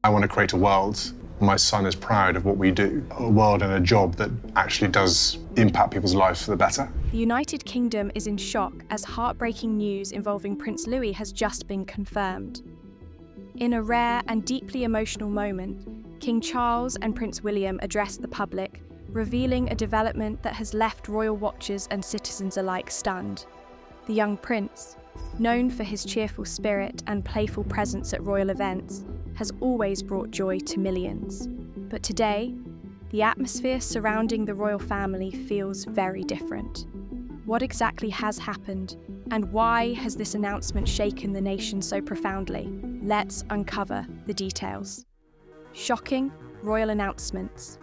I want to create a world my son is proud of what we do, a world and a job that actually does impact people's lives for the better. The United Kingdom is in shock as heartbreaking news involving Prince Louis has just been confirmed. In a rare and deeply emotional moment, King Charles and Prince William addressed the public, revealing a development that has left royal watchers and citizens alike stunned. The young prince, known for his cheerful spirit and playful presence at royal events, has always brought joy to millions. But today, the atmosphere surrounding the royal family feels very different. What exactly has happened, and why has this announcement shaken the nation so profoundly? Let's uncover the details. Shocking royal announcements.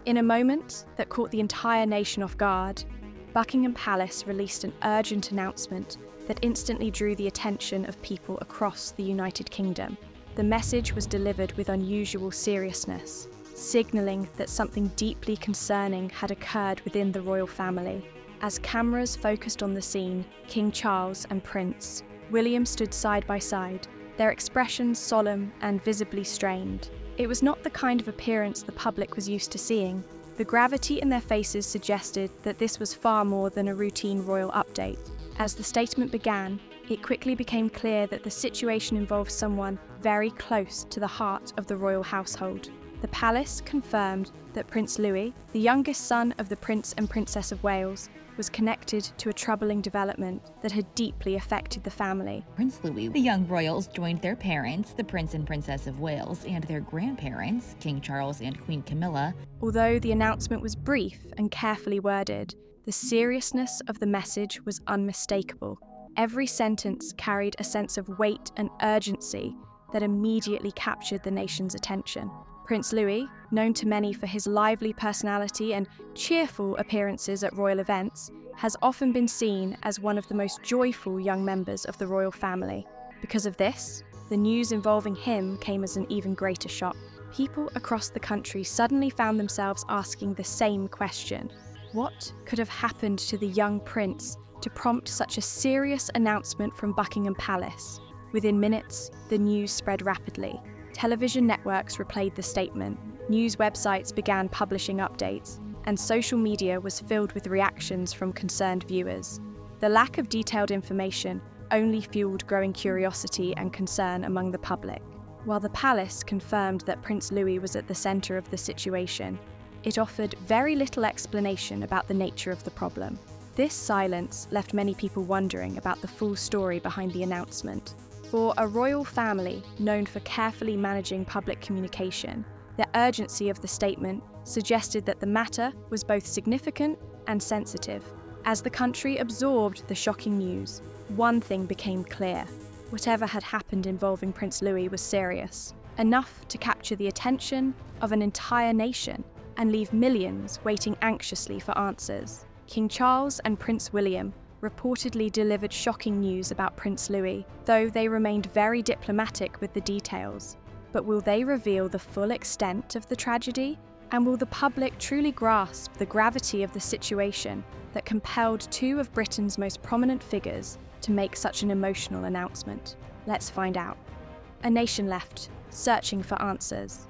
In a moment that caught the entire nation off guard, Buckingham Palace released an urgent announcement that instantly drew the attention of people across the United Kingdom. The message was delivered with unusual seriousness, signalling that something deeply concerning had occurred within the royal family. As cameras focused on the scene, King Charles and Prince William stood side by side, their expressions solemn and visibly strained. It was not the kind of appearance the public was used to seeing. The gravity in their faces suggested that this was far more than a routine royal update. As the statement began, it quickly became clear that the situation involved someone very close to the heart of the royal household. The palace confirmed that Prince Louis, the youngest son of the Prince and Princess of Wales, was connected to a troubling development that had deeply affected the family. Prince Louis, the young royals joined their parents, the Prince and Princess of Wales, and their grandparents, King Charles and Queen Camilla. Although the announcement was brief and carefully worded, the seriousness of the message was unmistakable. Every sentence carried a sense of weight and urgency that immediately captured the nation's attention. Prince Louis, known to many for his lively personality and cheerful appearances at royal events, has often been seen as one of the most joyful young members of the royal family. Because of this, the news involving him came as an even greater shock. People across the country suddenly found themselves asking the same question. What could have happened to the young prince to prompt such a serious announcement from Buckingham Palace? Within minutes, the news spread rapidly. Television networks replayed the statement, news websites began publishing updates, and social media was filled with reactions from concerned viewers. The lack of detailed information only fueled growing curiosity and concern among the public. While the palace confirmed that Prince Louis was at the centre of the situation, it offered very little explanation about the nature of the problem. This silence left many people wondering about the full story behind the announcement. For a royal family known for carefully managing public communication, the urgency of the statement suggested that the matter was both significant and sensitive. As the country absorbed the shocking news, one thing became clear. Whatever had happened involving Prince Louis was serious, enough to capture the attention of an entire nation and leave millions waiting anxiously for answers. King Charles and Prince William reportedly delivered shocking news about Prince Louis, though they remained very diplomatic with the details. But will they reveal the full extent of the tragedy? And will the public truly grasp the gravity of the situation that compelled two of Britain's most prominent figures to make such an emotional announcement? Let's find out. A nation left, searching for answers.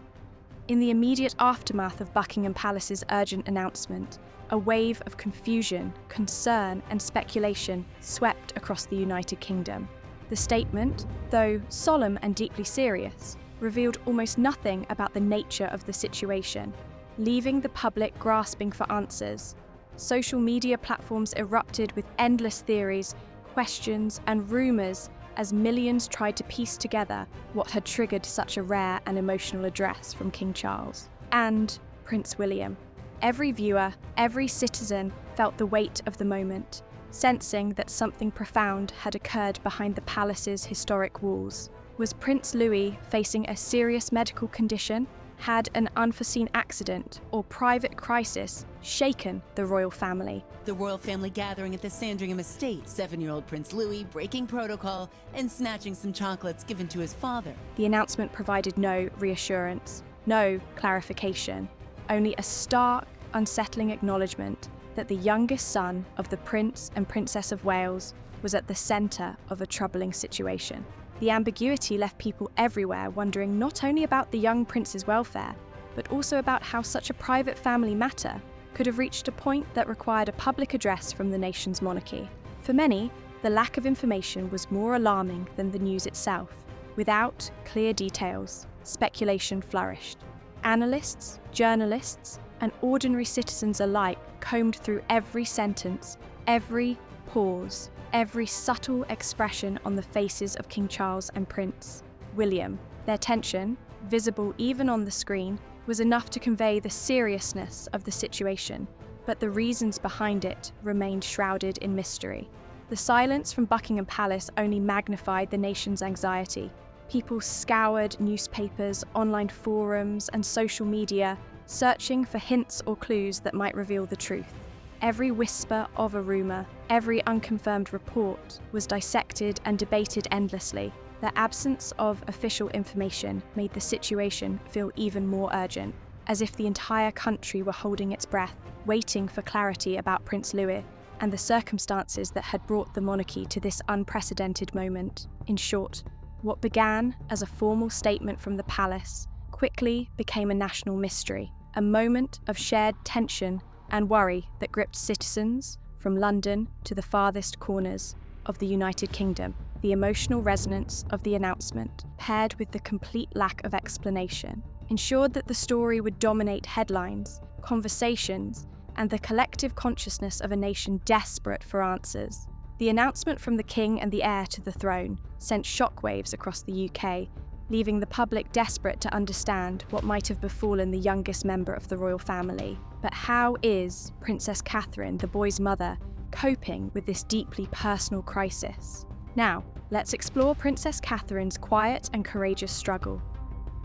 In the immediate aftermath of Buckingham Palace's urgent announcement, a wave of confusion, concern, and speculation swept across the United Kingdom. The statement, though solemn and deeply serious, revealed almost nothing about the nature of the situation, leaving the public grasping for answers. Social media platforms erupted with endless theories, questions, and rumours as millions tried to piece together what had triggered such a rare and emotional address from King Charles and Prince William. Every viewer, every citizen felt the weight of the moment, sensing that something profound had occurred behind the palace's historic walls. Was Prince Louis facing a serious medical condition? Had an unforeseen accident or private crisis shaken the royal family? The royal family gathering at the Sandringham estate, 7-year-old Prince Louis breaking protocol and snatching some chocolates given to his father. The announcement provided no reassurance, no clarification. Only a stark, unsettling acknowledgement that the youngest son of the Prince and Princess of Wales was at the centre of a troubling situation. The ambiguity left people everywhere wondering not only about the young prince's welfare, but also about how such a private family matter could have reached a point that required a public address from the nation's monarchy. For many, the lack of information was more alarming than the news itself. Without clear details, speculation flourished. Analysts, journalists, and ordinary citizens alike combed through every sentence, every pause, every subtle expression on the faces of King Charles and Prince William. Their tension, visible even on the screen, was enough to convey the seriousness of the situation, but the reasons behind it remained shrouded in mystery. The silence from Buckingham Palace only magnified the nation's anxiety. People scoured newspapers, online forums, and social media, searching for hints or clues that might reveal the truth. Every whisper of a rumour, every unconfirmed report was dissected and debated endlessly. The absence of official information made the situation feel even more urgent, as if the entire country were holding its breath, waiting for clarity about Prince Louis and the circumstances that had brought the monarchy to this unprecedented moment. In short, what began as a formal statement from the palace quickly became a national mystery, a moment of shared tension and worry that gripped citizens from London to the farthest corners of the United Kingdom. The emotional resonance of the announcement, paired with the complete lack of explanation, ensured that the story would dominate headlines, conversations, and the collective consciousness of a nation desperate for answers. The announcement from the king and the heir to the throne sent shockwaves across the UK, leaving the public desperate to understand what might have befallen the youngest member of the royal family. But how is Princess Catherine, the boy's mother, coping with this deeply personal crisis? Now, let's explore Princess Catherine's quiet and courageous struggle.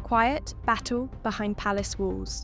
Quiet battle behind palace walls.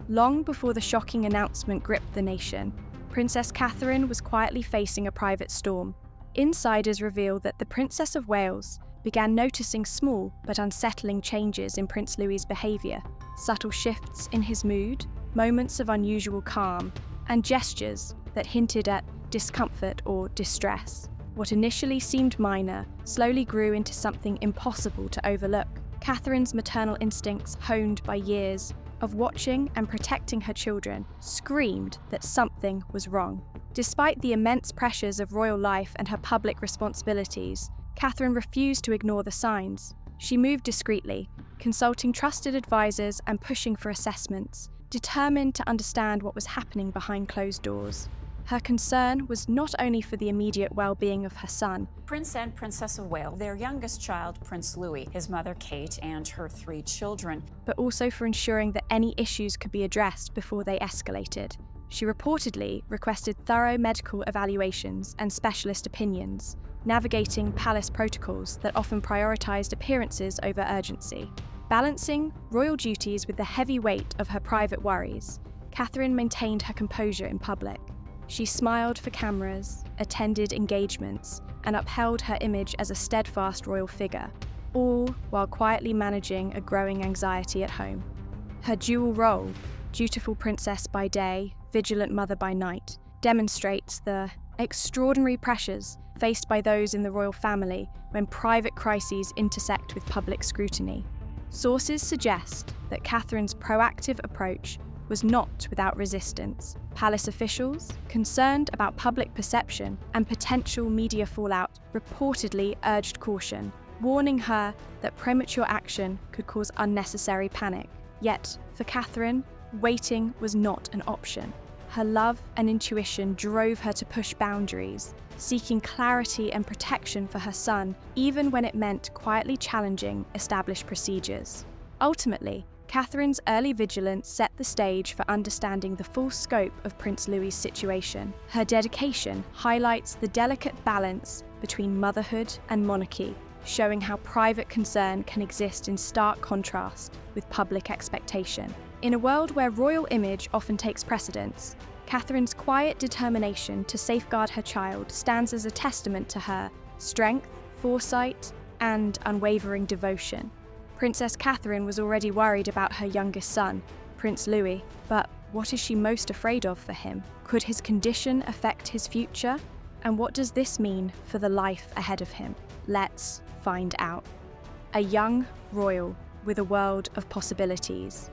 Long before the shocking announcement gripped the nation, Princess Catherine was quietly facing a private storm. Insiders reveal that the Princess of Wales began noticing small but unsettling changes in Prince Louis's behaviour, subtle shifts in his mood, moments of unusual calm, and gestures that hinted at discomfort or distress. What initially seemed minor slowly grew into something impossible to overlook. Catherine's maternal instincts, honed by years of watching and protecting her children, screamed that something was wrong. Despite the immense pressures of royal life and her public responsibilities, Catherine refused to ignore the signs. She moved discreetly, consulting trusted advisors and pushing for assessments, determined to understand what was happening behind closed doors. Her concern was not only for the immediate well-being of her son, Prince and Princess of Wales, their youngest child, Prince Louis, his mother Kate, and her 3 children, but also for ensuring that any issues could be addressed before they escalated. She reportedly requested thorough medical evaluations and specialist opinions, navigating palace protocols that often prioritized appearances over urgency. Balancing royal duties with the heavy weight of her private worries, Catherine maintained her composure in public. She smiled for cameras, attended engagements, and upheld her image as a steadfast royal figure, all while quietly managing a growing anxiety at home. Her dual role, dutiful princess by day, vigilant mother by night, demonstrates the extraordinary pressures faced by those in the royal family when private crises intersect with public scrutiny. Sources suggest that Catherine's proactive approach was not without resistance. Palace officials, concerned about public perception and potential media fallout, reportedly urged caution, warning her that premature action could cause unnecessary panic. Yet, for Catherine, waiting was not an option. Her love and intuition drove her to push boundaries, seeking clarity and protection for her son, even when it meant quietly challenging established procedures. Ultimately, Catherine's early vigilance set the stage for understanding the full scope of Prince Louis's situation. Her dedication highlights the delicate balance between motherhood and monarchy, showing how private concern can exist in stark contrast with public expectation. In a world where royal image often takes precedence, Catherine's quiet determination to safeguard her child stands as a testament to her strength, foresight, and unwavering devotion. Princess Catherine was already worried about her youngest son, Prince Louis, but what is she most afraid of for him? Could his condition affect his future? And what does this mean for the life ahead of him? Let's find out. A young royal with a world of possibilities.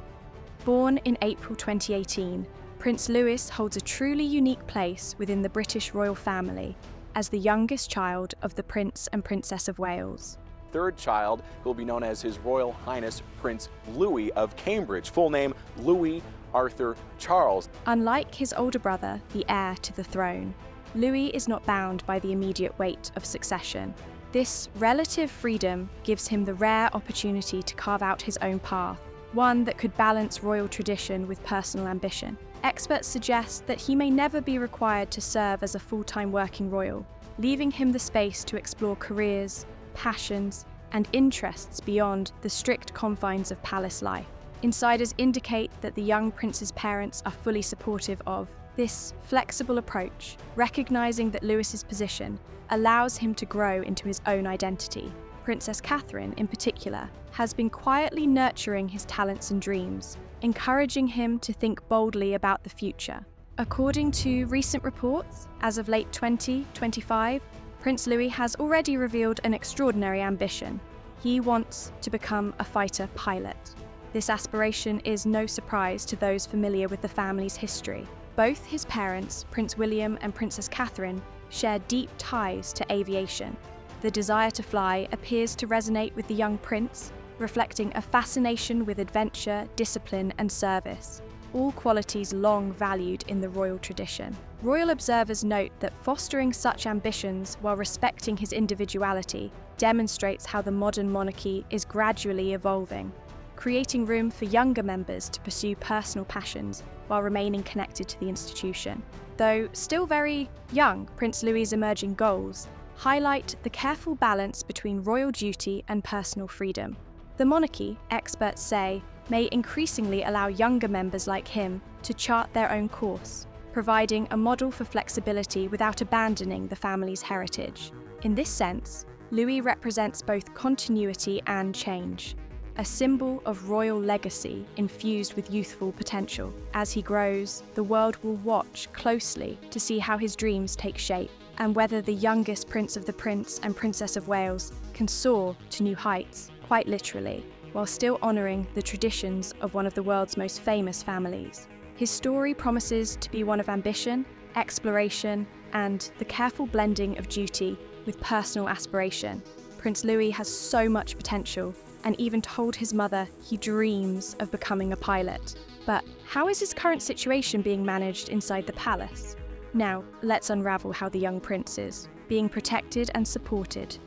Born in April 2018, Prince Louis holds a truly unique place within the British royal family as the youngest child of the Prince and Princess of Wales. Third child, who will be known as His Royal Highness Prince Louis of Cambridge, full name Louis Arthur Charles. Unlike his older brother, the heir to the throne, Louis is not bound by the immediate weight of succession. This relative freedom gives him the rare opportunity to carve out his own path, one that could balance royal tradition with personal ambition. Experts suggest that he may never be required to serve as a full-time working royal, leaving him the space to explore careers, passions, and interests beyond the strict confines of palace life. Insiders indicate that the young prince's parents are fully supportive of this flexible approach, recognizing that Louis's position allows him to grow into his own identity. Princess Catherine, in particular, has been quietly nurturing his talents and dreams, encouraging him to think boldly about the future. According to recent reports, as of late 2025, Prince Louis has already revealed an extraordinary ambition. He wants to become a fighter pilot. This aspiration is no surprise to those familiar with the family's history. Both his parents, Prince William and Princess Catherine, share deep ties to aviation. The desire to fly appears to resonate with the young prince, reflecting a fascination with adventure, discipline, and service, all qualities long valued in the royal tradition. Royal observers note that fostering such ambitions while respecting his individuality demonstrates how the modern monarchy is gradually evolving, creating room for younger members to pursue personal passions while remaining connected to the institution. Though still very young, Prince Louis's emerging goals highlight the careful balance between royal duty and personal freedom. The monarchy, experts say, may increasingly allow younger members like him to chart their own course, providing a model for flexibility without abandoning the family's heritage. In this sense, Louis represents both continuity and change, a symbol of royal legacy infused with youthful potential. As he grows, the world will watch closely to see how his dreams take shape and whether the youngest Prince of the Prince and Princess of Wales can soar to new heights, quite literally, while still honouring the traditions of one of the world's most famous families. His story promises to be one of ambition, exploration, and the careful blending of duty with personal aspiration. Prince Louis has so much potential, and even told his mother he dreams of becoming a pilot. But how is his current situation being managed inside the palace? Now, let's unravel how the young prince is being protected and supported.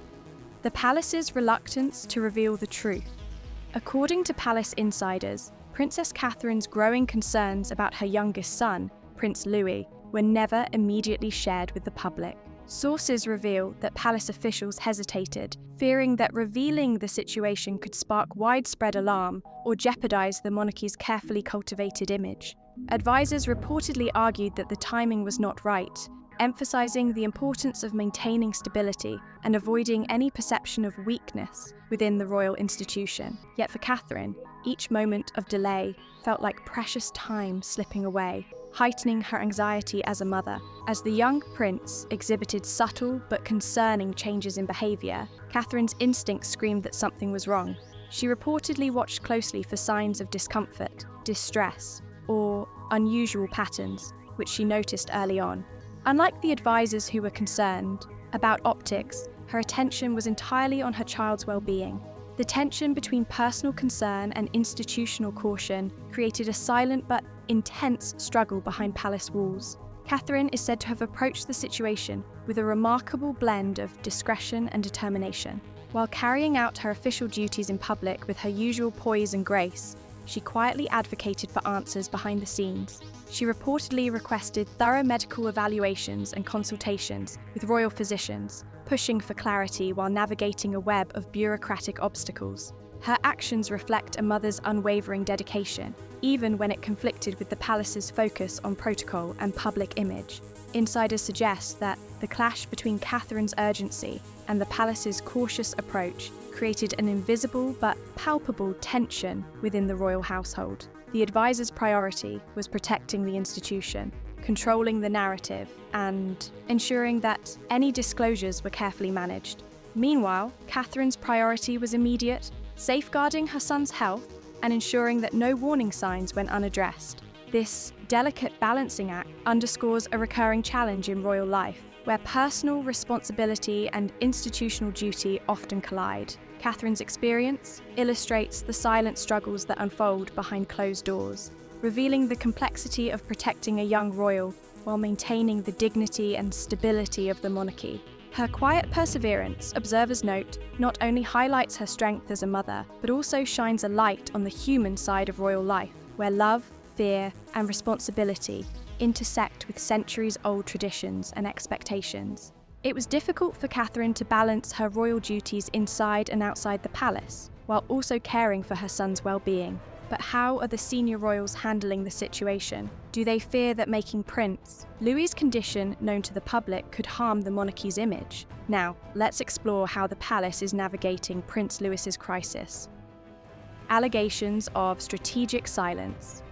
The palace's reluctance to reveal the truth. According to palace insiders, Princess Catherine's growing concerns about her youngest son, Prince Louis, were never immediately shared with the public. Sources reveal that palace officials hesitated, fearing that revealing the situation could spark widespread alarm or jeopardize the monarchy's carefully cultivated image. Advisors reportedly argued that the timing was not right, emphasizing the importance of maintaining stability and avoiding any perception of weakness within the royal institution. Yet for Catherine, each moment of delay felt like precious time slipping away, heightening her anxiety as a mother. As the young prince exhibited subtle but concerning changes in behaviour, Catherine's instincts screamed that something was wrong. She reportedly watched closely for signs of discomfort, distress, or unusual patterns, which she noticed early on. Unlike the advisors who were concerned about optics, her attention was entirely on her child's well-being. The tension between personal concern and institutional caution created a silent but intense struggle behind palace walls. Catherine is said to have approached the situation with a remarkable blend of discretion and determination. While carrying out her official duties in public with her usual poise and grace, she quietly advocated for answers behind the scenes. She reportedly requested thorough medical evaluations and consultations with royal physicians, pushing for clarity while navigating a web of bureaucratic obstacles. Her actions reflect a mother's unwavering dedication, even when it conflicted with the palace's focus on protocol and public image. Insiders suggest that the clash between Catherine's urgency and the palace's cautious approach created an invisible but palpable tension within the royal household. The advisor's priority was protecting the institution, controlling the narrative, and ensuring that any disclosures were carefully managed. Meanwhile, Catherine's priority was immediate, safeguarding her son's health and ensuring that no warning signs went unaddressed. This delicate balancing act underscores a recurring challenge in royal life, where personal responsibility and institutional duty often collide. Catherine's experience illustrates the silent struggles that unfold behind closed doors, revealing the complexity of protecting a young royal while maintaining the dignity and stability of the monarchy. Her quiet perseverance, observers note, not only highlights her strength as a mother, but also shines a light on the human side of royal life, where love, fear, and responsibility intersect with centuries-old traditions and expectations. It was difficult for Catherine to balance her royal duties inside and outside the palace, while also caring for her son's well-being. But how are the senior royals handling the situation? Do they fear that making Prince Louis's condition known to the public could harm the monarchy's image? Now, let's explore how the palace is navigating Prince Louis's crisis. Allegations of strategic silence.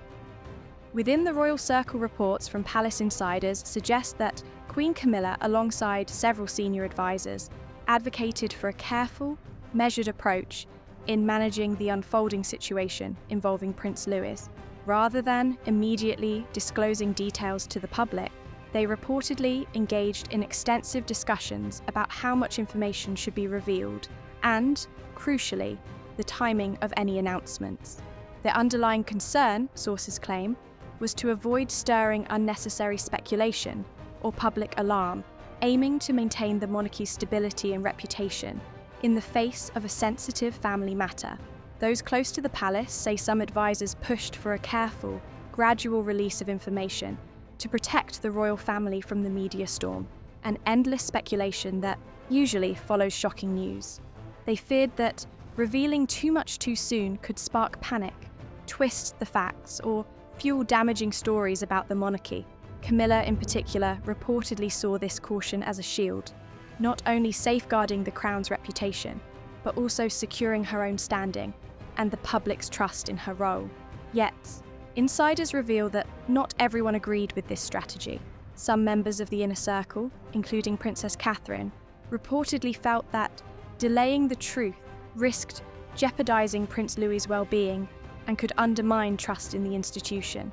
Within the royal circle, reports from palace insiders suggest that Queen Camilla, alongside several senior advisors, advocated for a careful, measured approach in managing the unfolding situation involving Prince Louis. Rather than immediately disclosing details to the public, they reportedly engaged in extensive discussions about how much information should be revealed and, crucially, the timing of any announcements. Their underlying concern, sources claim, was to avoid stirring unnecessary speculation or public alarm, aiming to maintain the monarchy's stability and reputation in the face of a sensitive family matter. Those close to the palace say some advisors pushed for a careful, gradual release of information to protect the royal family from the media storm, an endless speculation that usually follows shocking news. They feared that revealing too much too soon could spark panic, twist the facts, or fuel damaging stories about the monarchy. Camilla, in particular, reportedly saw this caution as a shield, not only safeguarding the crown's reputation, but also securing her own standing and the public's trust in her role. Yet, insiders reveal that not everyone agreed with this strategy. Some members of the inner circle, including Princess Catherine, reportedly felt that delaying the truth risked jeopardizing Prince Louis's well-being and could undermine trust in the institution.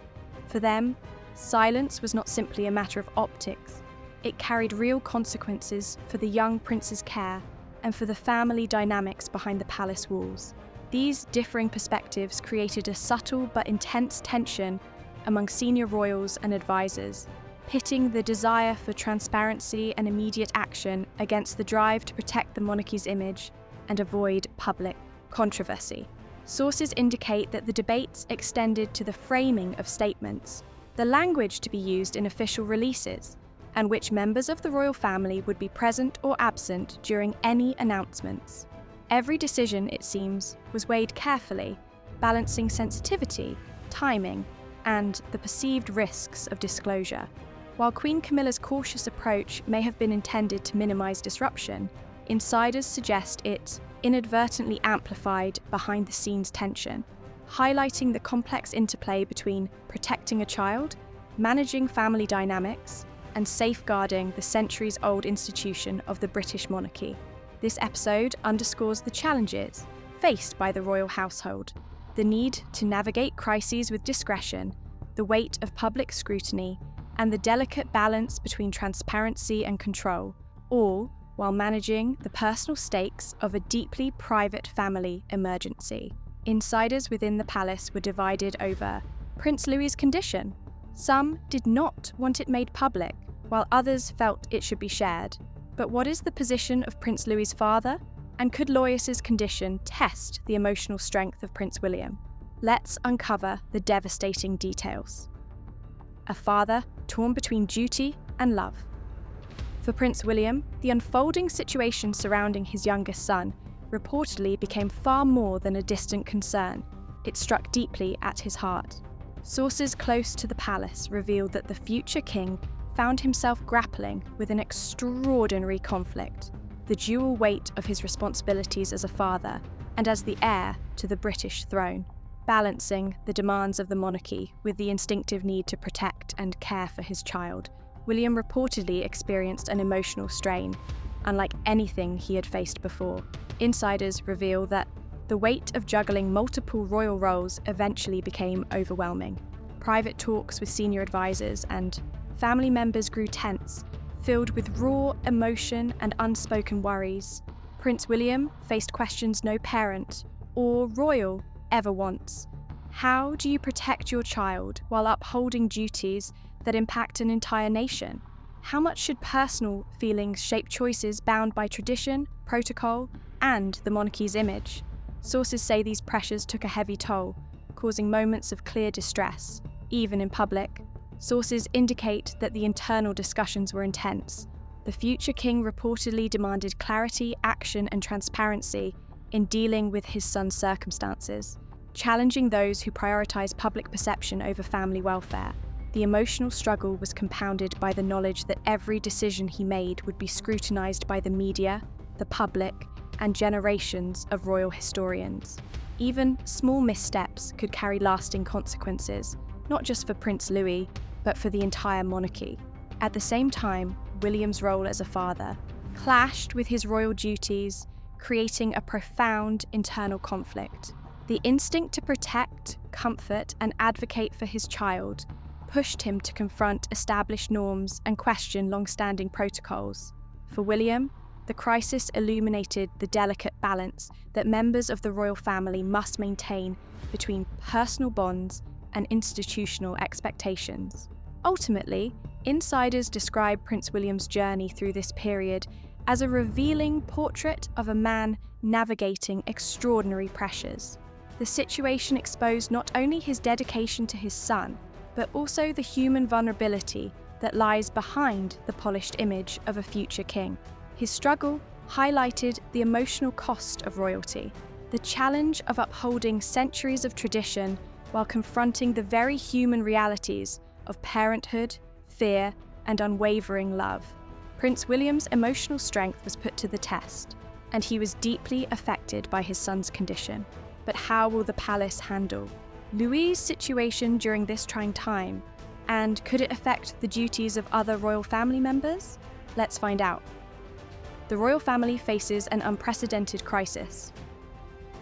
For them, silence was not simply a matter of optics. It carried real consequences for the young prince's care and for the family dynamics behind the palace walls. These differing perspectives created a subtle but intense tension among senior royals and advisors, pitting the desire for transparency and immediate action against the drive to protect the monarchy's image and avoid public controversy. Sources indicate that the debates extended to the framing of statements, the language to be used in official releases, and which members of the royal family would be present or absent during any announcements. Every decision, it seems, was weighed carefully, balancing sensitivity, timing, and the perceived risks of disclosure. While Queen Camilla's cautious approach may have been intended to minimize disruption, insiders suggest it inadvertently amplified behind-the-scenes tension, highlighting the complex interplay between protecting a child, managing family dynamics, and safeguarding the centuries-old institution of the British monarchy. This episode underscores the challenges faced by the royal household, the need to navigate crises with discretion, the weight of public scrutiny, and the delicate balance between transparency and control, all while managing the personal stakes of a deeply private family emergency. Insiders within the palace were divided over Prince Louis's condition. Some did not want it made public, while others felt it should be shared. But what is the position of Prince Louis's father? And could Louis's condition test the emotional strength of Prince William? Let's uncover the devastating details. A father torn between duty and love. For Prince William, the unfolding situation surrounding his youngest son reportedly became far more than a distant concern. It struck deeply at his heart. Sources close to the palace revealed that the future king found himself grappling with an extraordinary conflict: the dual weight of his responsibilities as a father and as the heir to the British throne, balancing the demands of the monarchy with the instinctive need to protect and care for his child. William reportedly experienced an emotional strain, unlike anything he had faced before. Insiders reveal that the weight of juggling multiple royal roles eventually became overwhelming. Private talks with senior advisors and family members grew tense, filled with raw emotion and unspoken worries. Prince William faced questions no parent or royal ever wants. How do you protect your child while upholding duties that impact an entire nation? How much should personal feelings shape choices bound by tradition, protocol, and the monarchy's image? Sources say these pressures took a heavy toll, causing moments of clear distress, even in public. Sources indicate that the internal discussions were intense. The future king reportedly demanded clarity, action, and transparency in dealing with his son's circumstances, challenging those who prioritize public perception over family welfare. The emotional struggle was compounded by the knowledge that every decision he made would be scrutinized by the media, the public, and generations of royal historians. Even small missteps could carry lasting consequences, not just for Prince Louis, but for the entire monarchy. At the same time, William's role as a father clashed with his royal duties, creating a profound internal conflict. The instinct to protect, comfort, and advocate for his child pushed him to confront established norms and question long-standing protocols. For William, the crisis illuminated the delicate balance that members of the royal family must maintain between personal bonds and institutional expectations. Ultimately, insiders describe Prince William's journey through this period as a revealing portrait of a man navigating extraordinary pressures. The situation exposed not only his dedication to his son, but also the human vulnerability that lies behind the polished image of a future king. His struggle highlighted the emotional cost of royalty, the challenge of upholding centuries of tradition while confronting the very human realities of parenthood, fear, and unwavering love. Prince William's emotional strength was put to the test, and he was deeply affected by his son's condition. But how will the palace handle Louis's situation during this trying time? And could it affect the duties of other royal family members? Let's find out. The royal family faces an unprecedented crisis.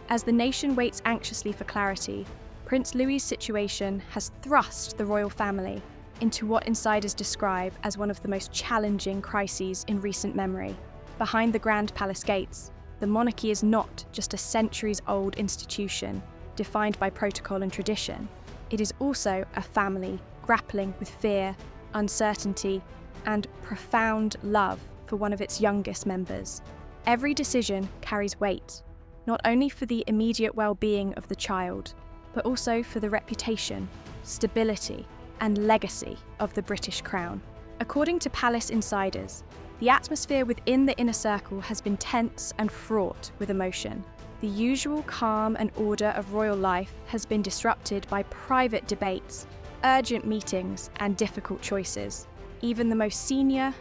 As the nation waits anxiously for clarity, Prince Louis's situation has thrust the royal family into what insiders describe as one of the most challenging crises in recent memory. Behind the grand palace gates, the monarchy is not just a centuries-old institution defined by protocol and tradition. It is also a family grappling with fear, uncertainty, and profound love for one of its youngest members. Every decision carries weight, not only for the immediate well-being of the child, but also for the reputation, stability, and legacy of the British crown. According to palace insiders, the atmosphere within the inner circle has been tense and fraught with emotion. The usual calm and order of royal life has been disrupted by private debates, urgent meetings, and difficult choices. Even the most senior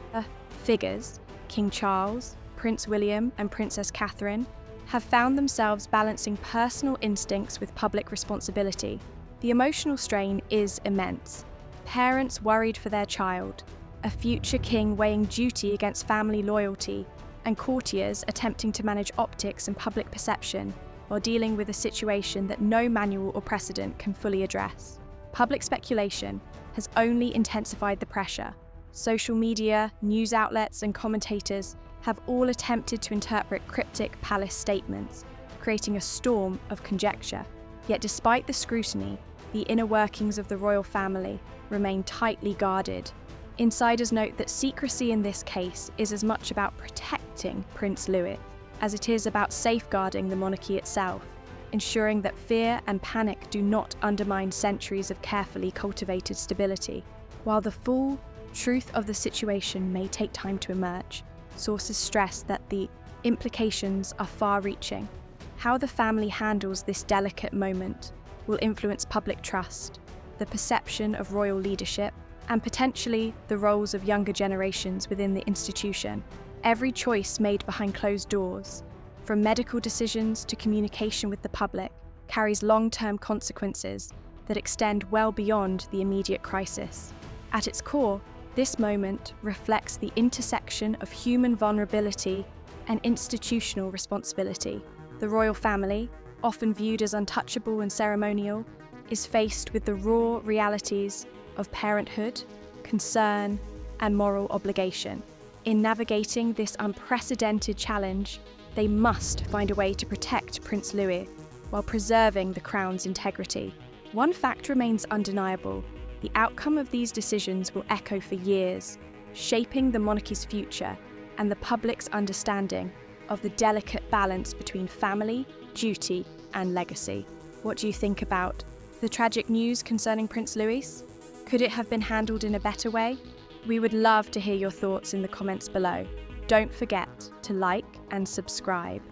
figures, King Charles, Prince William, and Princess Catherine, have found themselves balancing personal instincts with public responsibility. The emotional strain is immense. Parents worried for their child, a future king weighing duty against family loyalty, and courtiers attempting to manage optics and public perception while dealing with a situation that no manual or precedent can fully address. Public speculation has only intensified the pressure. Social media, news outlets, and commentators have all attempted to interpret cryptic palace statements, creating a storm of conjecture. Yet despite the scrutiny, the inner workings of the royal family remain tightly guarded. Insiders note that secrecy in this case is as much about protecting Prince Louis as it is about safeguarding the monarchy itself, ensuring that fear and panic do not undermine centuries of carefully cultivated stability. While the full truth of the situation may take time to emerge, sources stress that the implications are far-reaching. How the family handles this delicate moment will influence public trust, the perception of royal leadership, and potentially the roles of younger generations within the institution. Every choice made behind closed doors, from medical decisions to communication with the public, carries long-term consequences that extend well beyond the immediate crisis. At its core, This moment reflects the intersection of human vulnerability and institutional responsibility. The royal family, often viewed as untouchable and ceremonial, is faced with the raw realities of parenthood, concern, and moral obligation. In navigating this unprecedented challenge, they must find a way to protect Prince Louis while preserving the crown's integrity. One fact remains undeniable: the outcome of these decisions will echo for years, shaping the monarchy's future and the public's understanding of the delicate balance between family, duty, and legacy. What do you think about the tragic news concerning Prince Louis? Could it have been handled in a better way? We would love to hear your thoughts in the comments below. Don't forget to like and subscribe.